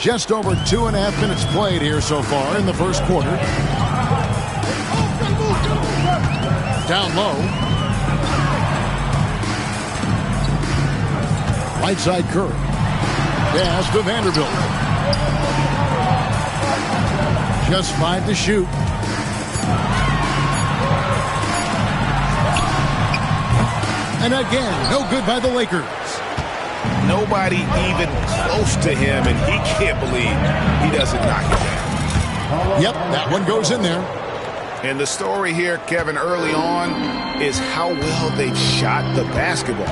Just over 2.5 minutes played here so far in the first quarter. Down low. Right side Curry. Pass to Vanderbilt. Just 5 to shoot. And again, no good by the Lakers. Nobody even close to him, and he can't believe he doesn't knock it down. Yep, that one goes in there. And the story here, Kevin, early on is how well they've shot the basketball.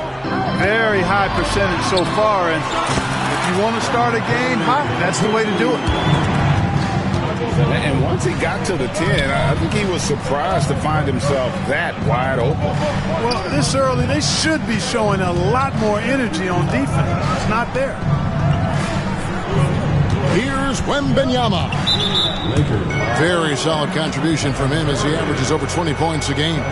Very high percentage so far, and if you want to start a game hot, that's the way to do it. And once he got to the 10, I think he was surprised to find himself that wide open. Well, this early, they should be showing a lot more energy on defense. It's not there. Here's Wembanyama. Very solid contribution from him as he averages over 20 points a game.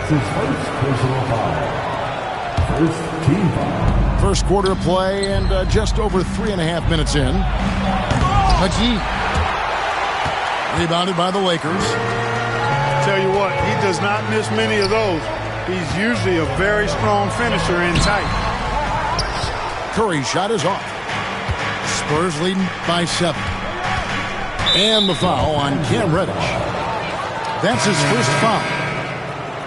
First quarter of play and just over 3.5 minutes in. McGee. Rebounded by the Lakers. Tell you what, he does not miss many of those. He's usually a very strong finisher in tight. Curry's shot is off. Spurs leading by 7. And the foul on Cam Reddish. That's his first foul.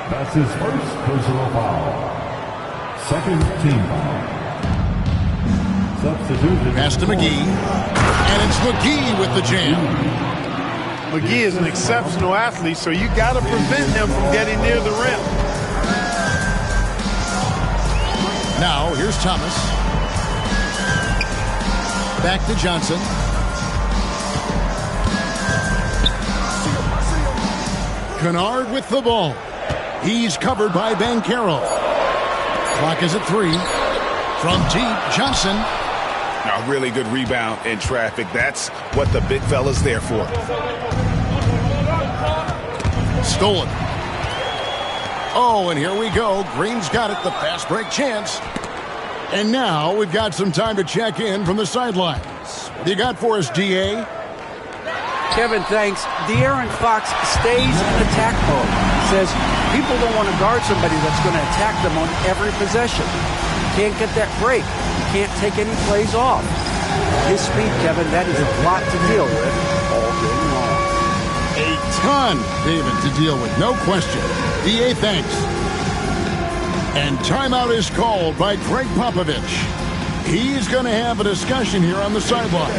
That's his first personal foul. Second team foul. Substitution. Pass to McGee. And it's McGee with the jam. McGee is an exceptional athlete, so you got to prevent him from getting near the rim. Now, here's Thomas. Back to Johnson. Kennard with the ball. He's covered by Banchero. Clock is at 3. From deep, Johnson. A really good rebound in traffic. That's what the big fella's there for. Stolen. Oh, and here we go. Green's got it. The fast break chance. And now we've got some time to check in from the sidelines. What do you got for us, D.A.? Kevin, thanks. De'Aaron Fox stays in attack mode. Says people don't want to guard somebody that's going to attack them on every possession. You can't get that break. You can't take any plays off. His speed, Kevin, that is a lot to deal with all game long. A ton, David, to deal with. No question. D.A., thanks. And timeout is called by Greg Popovich. He's going to have a discussion here on the sideline.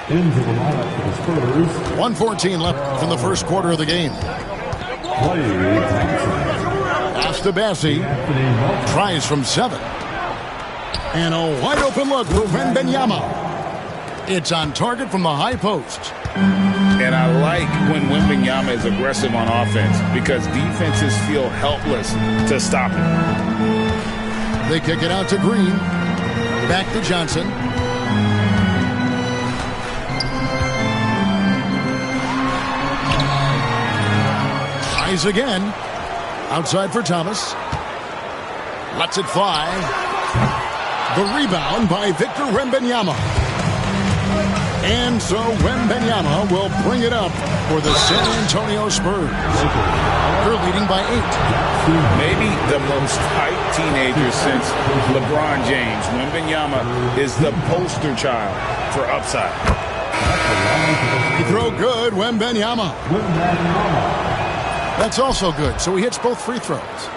Into the lineup for the Spurs. 1:14 left from the first quarter of the game. Pass to Bassi. Tries from 7. And a wide open look for Wembanyama. It's on target from the high post. And I like when Wembanyama is aggressive on offense because defenses feel helpless to stop him. They kick it out to Green. Back to Johnson. Tries again. Outside for Thomas. Lets it fly. The rebound by Victor Wembanyama. And so Wembanyama will bring it up for the San Antonio Spurs. They're leading by 8. Maybe the most hyped teenager since LeBron James. Wembanyama is the poster child for upside. He throw good, Wembanyama. That's also good, so he hits both free throws.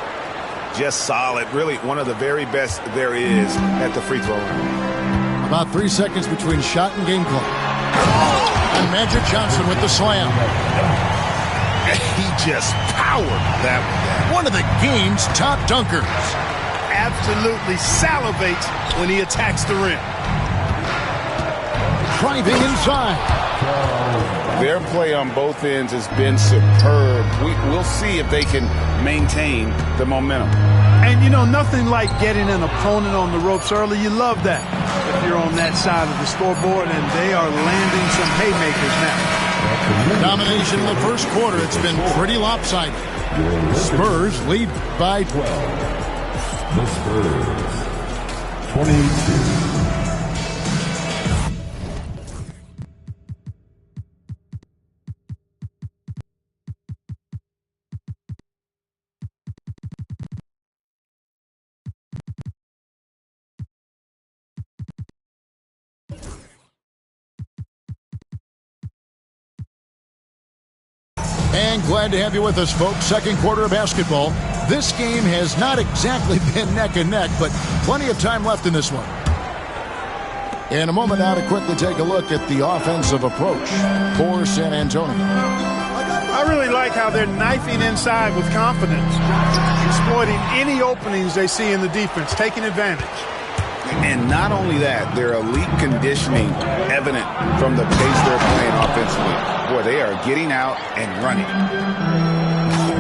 Just solid. Really one of the very best there is at the free throw line. About 3 seconds between shot and game clock. And Magic Johnson with the slam. He just powered that one. One of the game's top dunkers. Absolutely salivates when he attacks the rim. Driving inside. Their play on both ends has been superb. We'll see if they can maintain the momentum. And, you know, nothing like getting an opponent on the ropes early. You love that if you're on that side of the scoreboard, and they are landing some haymakers now. Domination in the first quarter. It's been pretty lopsided. Spurs lead by 12. The Spurs, 22. And glad to have you with us, folks. Second quarter of basketball. This game has not exactly been neck and neck, but plenty of time left in this one. In a moment now to quickly take a look at the offensive approach for San Antonio. I really like how they're knifing inside with confidence, exploiting any openings they see in the defense, taking advantage. And not only that, their elite conditioning evident from the pace they're playing offensively. Boy, they are getting out and running.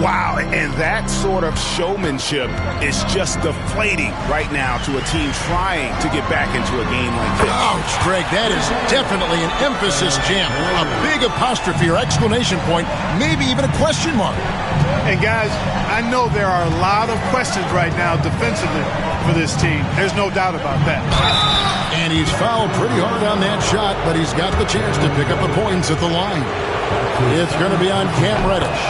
Wow, and that sort of showmanship is just deflating right now to a team trying to get back into a game like this. Ouch, Greg, that is definitely an emphasis jam. A big apostrophe or exclamation point, maybe even a question mark. And guys, I know there are a lot of questions right now defensively for this team. There's no doubt about that. And he's fouled pretty hard on that shot, but he's got the chance to pick up the points at the line. It's going to be on Cam Reddish.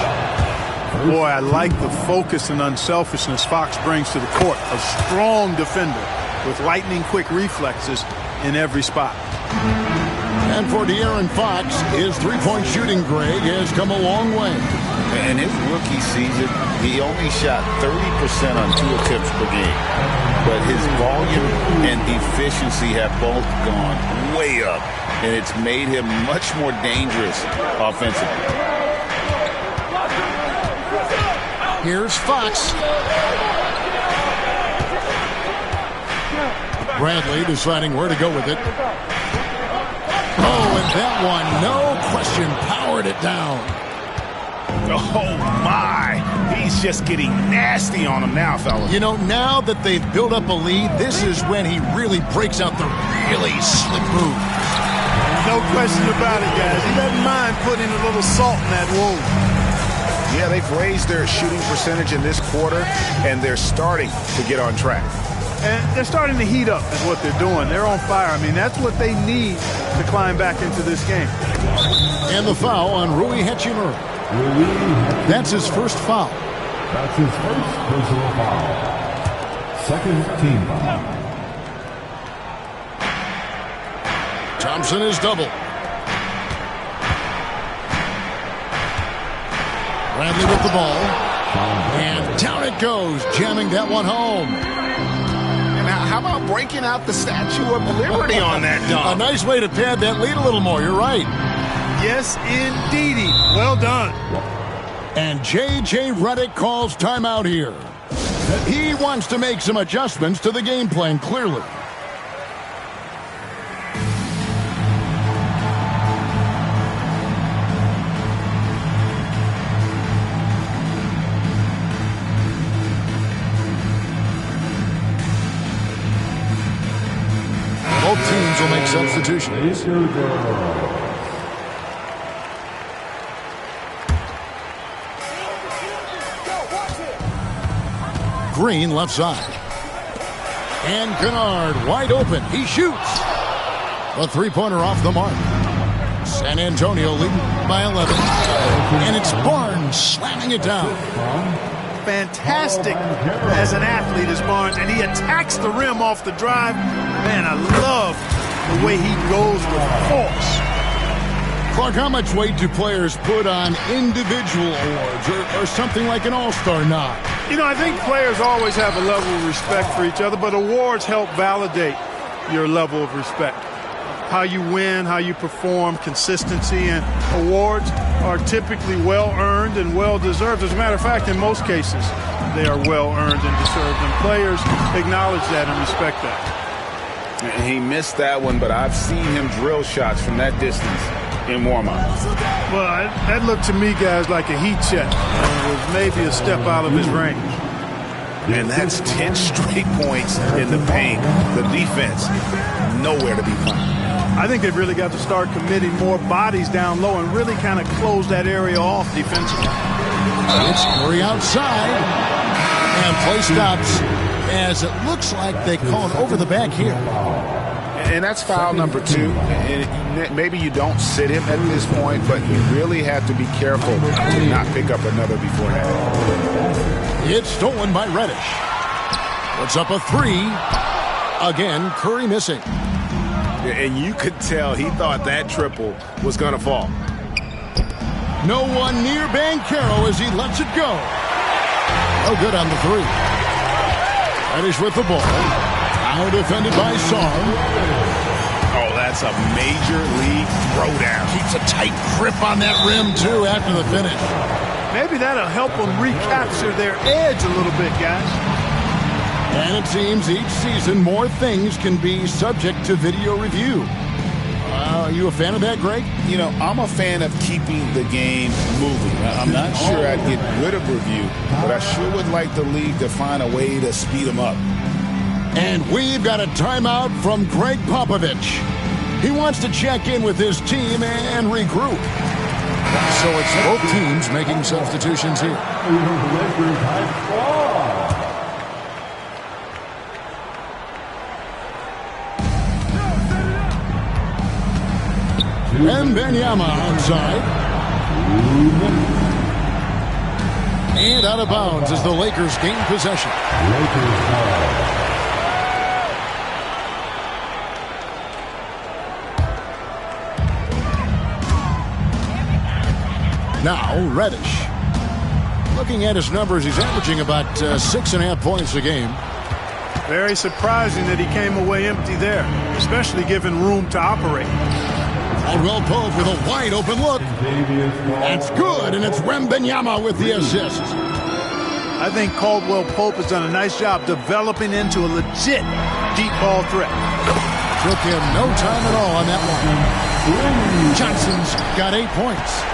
Boy, I like the focus and unselfishness Fox brings to the court. A strong defender with lightning-quick reflexes in every spot. And for De'Aaron Fox, his three-point shooting, Greg, has come a long way. In his rookie season, he only shot 30% on 2 attempts per game. But his volume and efficiency have both gone way up, and it's made him much more dangerous offensively. Here's Fox. Bradley deciding where to go with it. Oh, and that one, no question, powered it down. Oh, my. He's just getting nasty on him now, fellas. You know, now that they've built up a lead, this is when he really breaks out the really slick move. No question about it, guys. He doesn't mind putting a little salt in that wound. Yeah, they've raised their shooting percentage in this quarter, and they're starting to get on track. And they're starting to heat up is what they're doing. They're on fire. I mean, that's what they need to climb back into this game. And the foul on Rui Hachimura. That's his first foul. That's his first personal foul. Second team foul. Thompson is double. Bradley with the ball. And down it goes, jamming that one home. And how about breaking out the Statue of Liberty on that dunk? A nice way to pad that lead a little more, you're right. Yes, indeedy. Well done. And J.J. Redick calls timeout here. He wants to make some adjustments to the game plan, clearly. Both teams will make substitutions. Green left side. And Kennard wide open. He shoots. A three-pointer off the mark. San Antonio leading by 11. And it's Barnes slamming it down. Fantastic as an athlete is Barnes, and he attacks the rim off the drive. Man, I love the way he goes with force. Clark, how much weight do players put on individual awards or something like an all-star nod? You know, I think players always have a level of respect for each other, but awards help validate your level of respect. How you win, how you perform, consistency, and awards are typically well-earned and well-deserved. As a matter of fact, in most cases, they are well-earned and deserved, and players acknowledge that and respect that. He missed that one, but I've seen him drill shots from that distance in warm-up. Well, that looked to me, guys, like a heat check. It was maybe a step out of his range. And that's 10 straight points in the paint. The defense, nowhere to be found. I think they've really got to start committing more bodies down low and really kind of close that area off defensively. It's Curry outside. And play stops as it looks like they call it over the back here. And that's foul number 2. And maybe you don't sit him at this point, but you really have to be careful to not pick up another before that. It's stolen by Reddish. Puts up a 3. Again, Curry missing. And you could tell he thought that triple was going to fall. No one near Banchero as he lets it go. No good on the 3. Reddish with the ball. Now defended by Sarr. Oh, that's a major league throwdown. Keeps a tight grip on that rim, too, after the finish. Maybe that'll help them recapture their edge a little bit, guys. And it seems each season more things can be subject to video review. Are you a fan of that, Greg? You know, I'm a fan of keeping the game moving. I'm not sure I'd get rid of review, but I sure would like the league to find a way to speed them up. And we've got a timeout from Greg Popovich. He wants to check in with his team and regroup. So it's both teams making substitutions here. Wembanyama outside. And out of bounds as the Lakers gain possession. Now, Reddish. Looking at his numbers, he's averaging about 6.5 points a game. Very surprising that he came away empty there, especially given room to operate. Caldwell Pope with a wide open look. That's good, and it's Wembanyama with the assist. I think Caldwell Pope has done a nice job developing into a legit deep ball threat. Took him no time at all on that one. Johnson's got 8 points.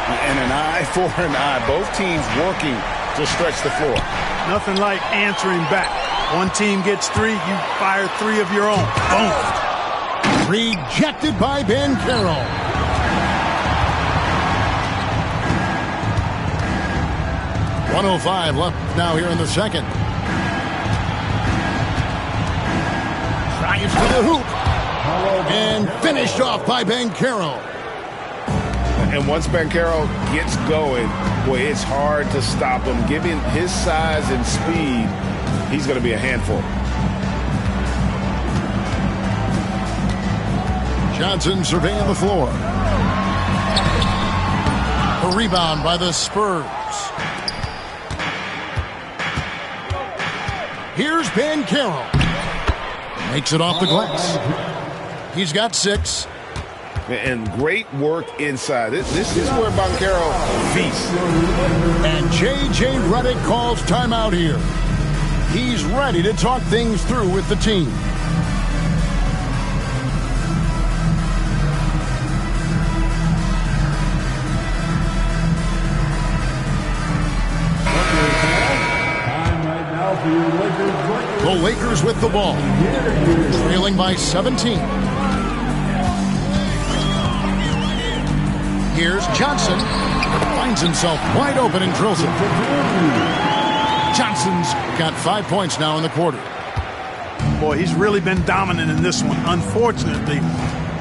And an eye for an eye. Both teams working to stretch the floor. Nothing like answering back. One team gets 3, you fire 3 of your own. Boom. Rejected by Banchero. .105 left now here in the second. Drives to the hoop. And finished off by Banchero. And once Banchero gets going, boy, it's hard to stop him. Given his size and speed, he's going to be a handful. Johnson surveying the floor. A rebound by the Spurs. Here's Banchero. Makes it off the glass. He's got 6. And great work inside. This is where Banchero feasts. And J.J. Redick calls timeout here. He's ready to talk things through with the team. The Lakers with the ball. Trailing by 17. Here's Johnson. Finds himself wide open and drills it. Johnson's got 5 points now in the quarter. Boy, he's really been dominant in this one. Unfortunately,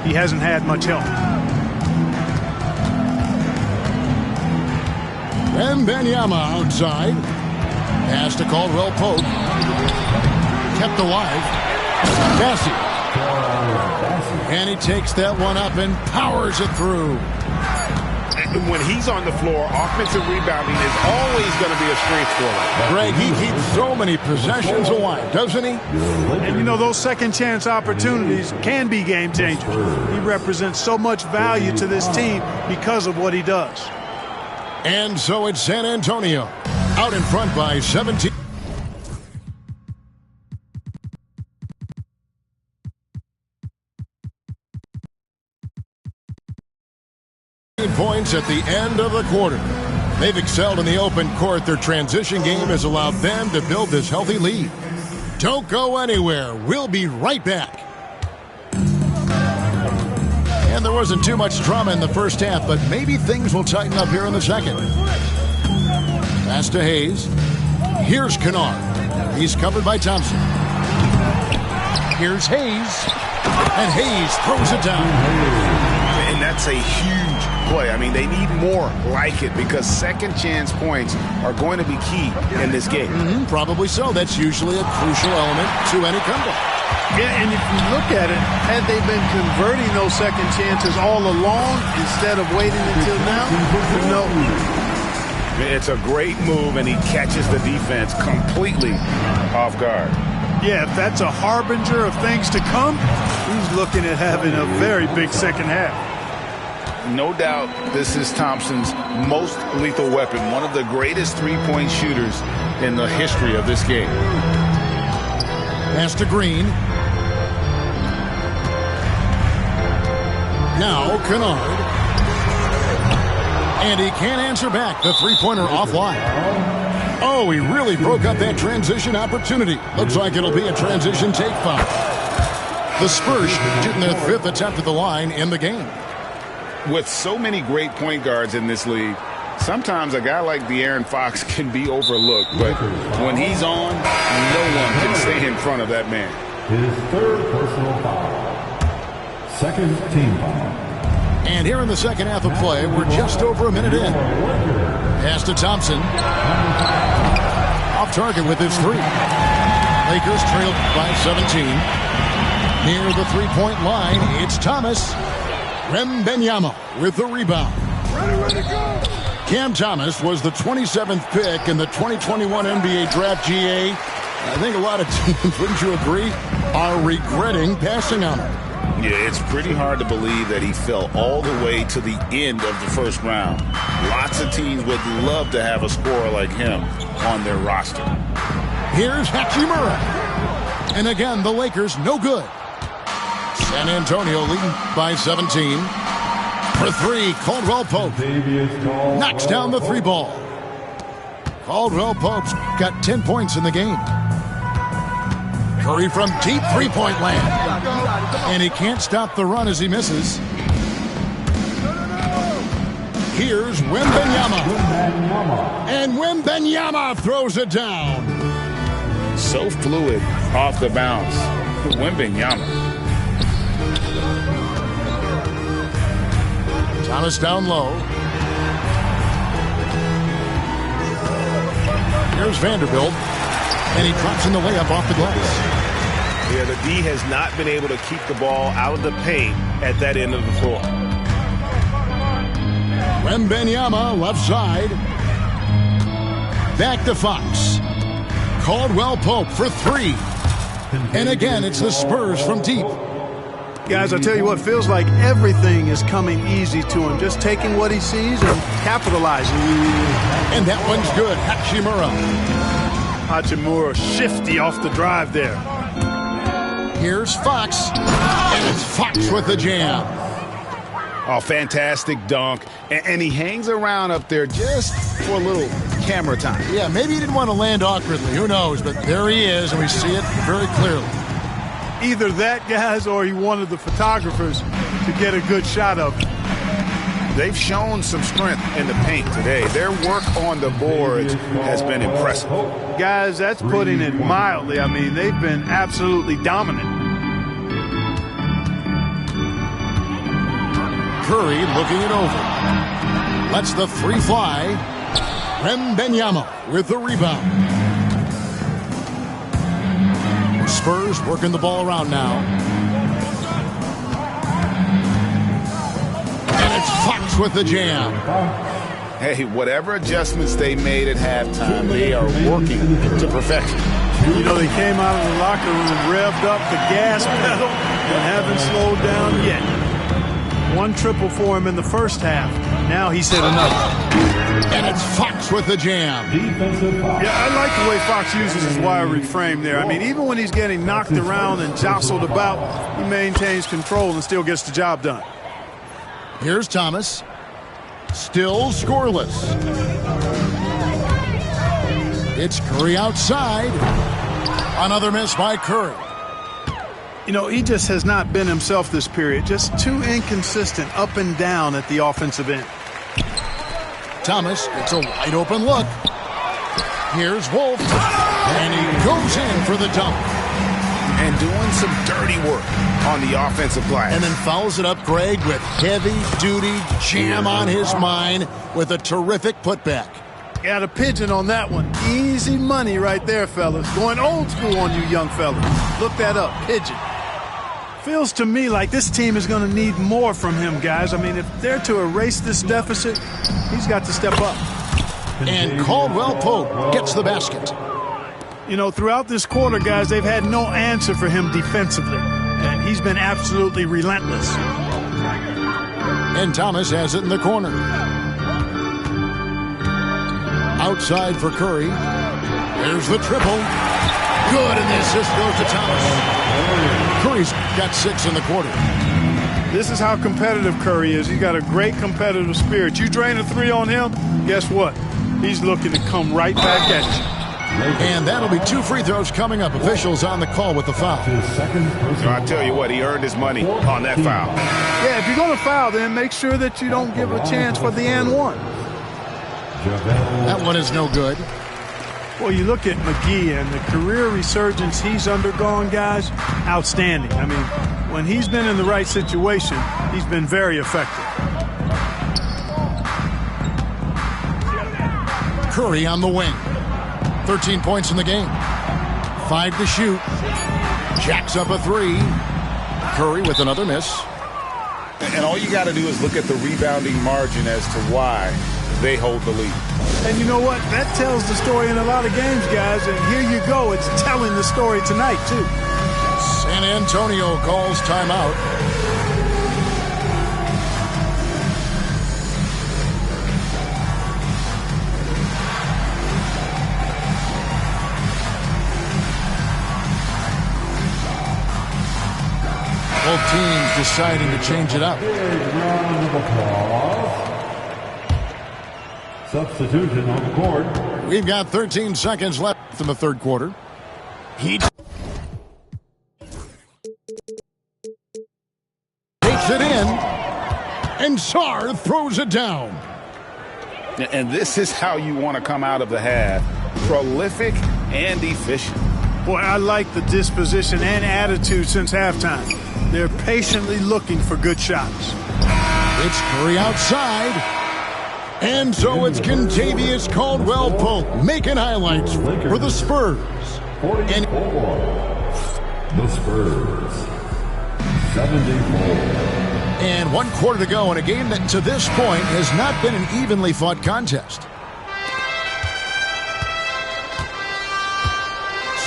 he hasn't had much help. Wembanyama outside. Pass to Caldwell Pope. Kept alive. Bassi. And he takes that one up and powers it through. When he's on the floor, offensive rebounding is always going to be a strength for him. Greg, he keeps so many possessions alive, doesn't he? And, you know, those second-chance opportunities can be game-changers. He represents so much value to this team because of what he does. And so it's San Antonio out in front by 17. 9 points at the end of the quarter. They've excelled in the open court. Their transition game has allowed them to build this healthy lead. Don't go anywhere. We'll be right back. And there wasn't too much drama in the first half, but maybe things will tighten up here in the second. Pass to Hayes. Here's Kennard. He's covered by Thompson. Here's Hayes. And Hayes throws it down. And that's a huge play. I mean, they need more like it because second chance points are going to be key in this game. Probably so. That's usually a crucial element to any comeback. Yeah, and if you look at it, had they been converting those second chances all along instead of waiting until now, no. It's a great move, and he catches the defense completely off guard. Yeah, if that's a harbinger of things to come, he's looking at having a very big second half. No doubt this is Thompson's most lethal weapon, one of the greatest three-point shooters in the history of this game. Pass to Green. Now Kennard. And he can't answer back. The three-pointer offline. Oh, he really broke up that transition opportunity. Looks like it'll be a transition take foul. The Spurs getting their 5th attempt at the line in the game. With so many great point guards in this league, sometimes a guy like De'Aaron Fox can be overlooked. But when he's on, no one can stay in front of that man. His 3rd personal foul. 2nd team foul. And here in the second half of play, we're just over a minute in. Pass to Thompson. Off target with his 3. Lakers trailed by 17. Near the three-point line, it's Thomas. Wembanyama with the rebound. Cam Thomas was the 27th pick in the 2021 NBA Draft. GA. I think a lot of teams, wouldn't you agree, are regretting passing on him. Yeah, it's pretty hard to believe that he fell all the way to the end of the first round. Lots of teams would love to have a scorer like him on their roster. Here's Hachimura. And again, the Lakers no good. San Antonio leading by 17. For 3, Caldwell Pope knocks down the 3 ball. Caldwell Pope's got 10 points in the game. Curry from deep three-point land. And he can't stop the run as he misses. Here's Wembanyama. And Wembanyama throws it down. So fluid off the bounce. Wembanyama. Thomas down low. Here's Vanderbilt. And he drops in the layup off the glass. Yeah, the D has not been able to keep the ball out of the paint at that end of the floor. Wembanyama left side. Back to Fox. Caldwell Pope for 3. And again, it's the Spurs from deep. Guys, I tell you what, feels like everything is coming easy to him. Just taking what he sees and capitalizing. And that one's good. Hachimura shifty off the drive there. Here's Fox. And it's Fox with the jam. Oh, fantastic dunk. And he hangs around up there just for a little camera time. Yeah, maybe he didn't want to land awkwardly. Who knows? But there he is, and we see it very clearly. Either that, guys, or he wanted the photographers to get a good shot of him. They've shown some strength in the paint today. Their work on the boards has been impressive. Guys, that's putting it mildly. I mean, they've been absolutely dominant. Curry looking it over. Lets the 3 fly. Wembanyama with the rebound. Spurs working the ball around now. And it's Fox with the jam. Hey, whatever adjustments they made at halftime, they are working to perfection. You know, they came out of the locker room, revved up the gas pedal, and haven't slowed down yet. 1 triple for him in the first half. Now he's hit another. And it's Fox with the jam. Yeah, I like the way Fox uses his wiry frame there. I mean, even when he's getting knocked around and jostled about, he maintains control and still gets the job done. Here's Thomas. Still scoreless. It's Curry outside. Another miss by Curry. You know, he just has not been himself this period. Just too inconsistent up and down at the offensive end. Thomas gets a wide open look. Here's Wolf. And he goes in for the dunk. And doing some dirty work on the offensive glass. And then fouls it up, Greg, with heavy-duty jam on his mind with a terrific putback. Got a pigeon on that one. Easy money right there, fellas. Going old school on you young fellas. Look that up, pigeon. Feels to me like this team is going to need more from him, guys. I mean, if they're to erase this deficit, he's got to step up. And Caldwell Pope gets the basket. You know, throughout this quarter, guys, they've had no answer for him defensively. And he's been absolutely relentless. And Thomas has it in the corner. Outside for Curry. There's the triple. Good, and the assist goes to Thomas. Curry's got 6 in the quarter. This is how competitive Curry is. He's got a great competitive spirit. You drain a 3 on him, guess what? He's looking to come right back at you. And that'll be 2 free throws coming up. Officials on the call with the foul. So I tell you what, he earned his money on that foul. Yeah, if you're going to foul, then make sure that you don't give a chance for the and one. That one is no good. Well, you look at McGee and the career resurgence he's undergone, guys, outstanding. I mean, when he's been in the right situation, he's been very effective. Curry on the wing. 13 points in the game. 5 to shoot. Jacks up a 3. Curry with another miss. And all you got to do is look at the rebounding margin as to why they hold the lead. And you know what? That tells the story in a lot of games, guys. And here you go. It's telling the story tonight, too. San Antonio calls timeout. Both teams deciding to change it up. Big round of applause. Substitution on the court. We've got 13 seconds left in the third quarter. He takes it in, and Sarr throws it down. And this is how you want to come out of the half. Prolific and efficient. Boy, I like the disposition and attitude since halftime. They're patiently looking for good shots. It's Curry outside. And so it's Kentavious Caldwell-Pope making highlights for the Spurs. And the Spurs, 74. And 1 quarter to go in a game that to this point has not been an evenly fought contest.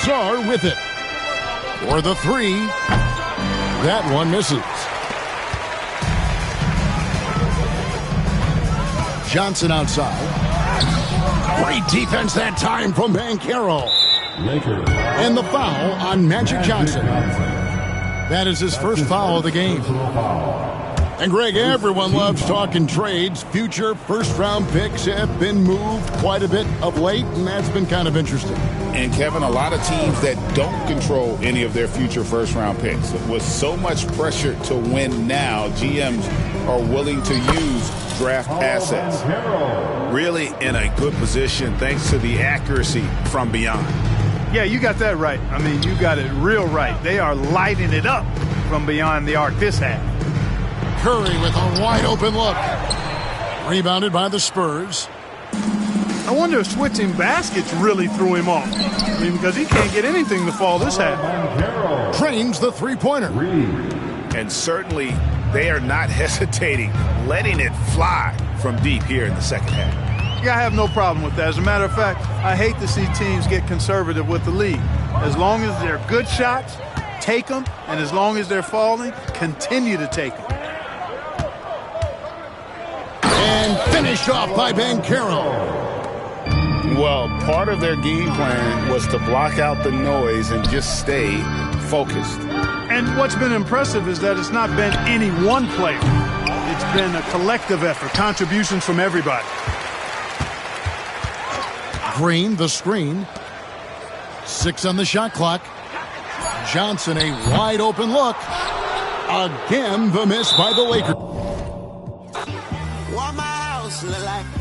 Sarr with it. For the 3. That one misses. Johnson outside. Great defense that time from Banchero. And the foul on Magic Johnson. That is his first foul of the game. And Greg, everyone loves talking trades. Future first-round picks have been moved quite a bit of late, and that's been kind of interesting. And, Kevin, a lot of teams that don't control any of their future first-round picks. With so much pressure to win now, GMs are willing to use draft assets. Really in a good position thanks to the accuracy from beyond. Yeah, you got that right. I mean, you got it real right. They are lighting it up from beyond the arc this half. Curry with a wide open look. Rebounded by the Spurs. I wonder if switching baskets really threw him off. I mean, because he can't get anything to fall this half. Trains the three-pointer. And certainly they are not hesitating, letting it fly from deep here in the second half. Yeah, I have no problem with that. As a matter of fact, I hate to see teams get conservative with the lead. As long as they're good shots, take them. And as long as they're falling, continue to take them. And finished off by Banchero. Well, part of their game plan was to block out the noise and just stay focused. And what's been impressive is that it's not been any one player. It's been a collective effort, contributions from everybody. Green, the screen. 6 on the shot clock. Johnson, a wide open look. Again, the miss by the Lakers. What my house look like.